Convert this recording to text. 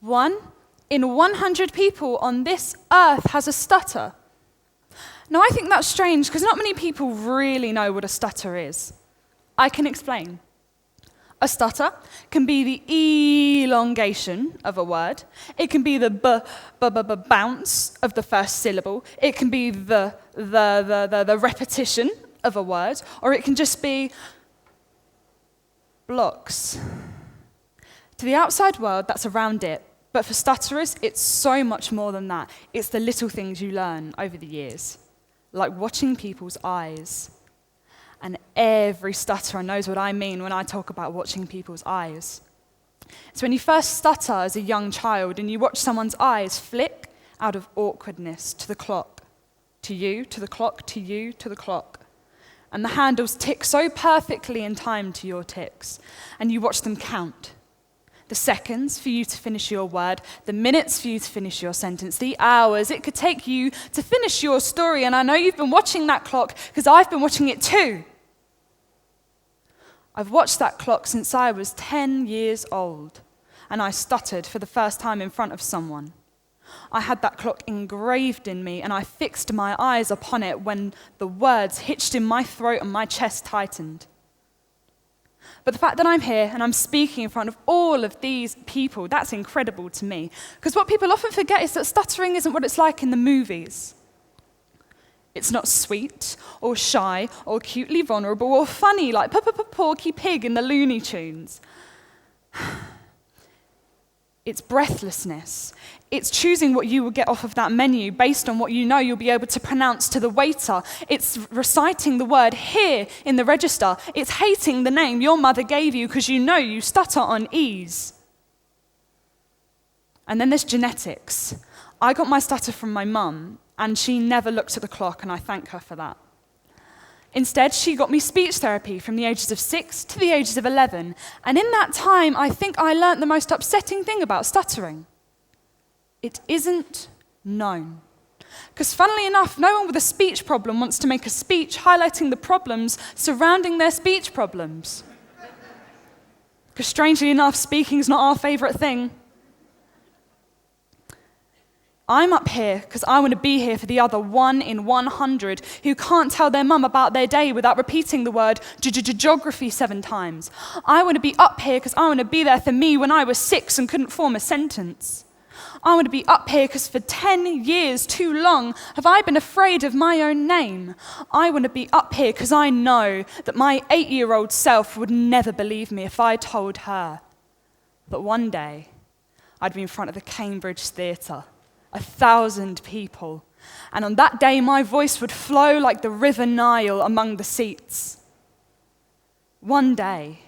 1 in 100 people on this earth has a stutter. Now, I think that's strange because not many people really know what a stutter is. I can explain. A stutter can be the elongation of a word. It can be the bounce of the first syllable. It can be the repetition of a word, or it can just be blocks. To the outside world, that's around it. But for stutterers, it's so much more than that. It's the little things you learn over the years, like watching people's eyes. And every stutterer knows what I mean when I talk about watching people's eyes. It's when you first stutter as a young child and you watch someone's eyes flick out of awkwardness to the clock, to you, to the clock, to you, to the clock. And the handles tick so perfectly in time to your ticks, and you watch them count. The seconds for you to finish your word, the minutes for you to finish your sentence, the hours it could take you to finish your story. And I know you've been watching that clock because I've been watching it too. I've watched that clock since I was 10 years old, and I stuttered for the first time in front of someone. I had that clock engraved in me, and I fixed my eyes upon it when the words hitched in my throat and my chest tightened. But the fact that I'm here and I'm speaking in front of all of these people, that's incredible to me. Because what people often forget is that stuttering isn't what it's like in the movies. It's not sweet or shy or cutely vulnerable or funny like Porky Pig in the Looney Tunes. It's breathlessness. It's choosing what you will get off of that menu based on what you know you'll be able to pronounce to the waiter. It's reciting the word here in the register. It's hating the name your mother gave you because you know you stutter on ease. And then there's genetics. I got my stutter from my mum, and she never looked at the clock, and I thank her for that. Instead, she got me speech therapy from the ages of 6 to the ages of 11. And in that time, I think I learnt the most upsetting thing about stuttering. It isn't known. Because funnily enough, no one with a speech problem wants to make a speech highlighting the problems surrounding their speech problems. Because strangely enough, speaking's not our favourite thing. I'm up here because I want to be here for the other 1 in 100 who can't tell their mum about their day without repeating the word geography 7 times. I want to be up here because I want to be there for me when I was 6 and couldn't form a sentence. I want to be up here because for 10 years too long have I been afraid of my own name. I want to be up here because I know that my 8-year-old self would never believe me if I told her that one day I'd be in front of the Cambridge Theatre. 1,000 people. And on that day, my voice would flow like the River Nile among the seats. One day.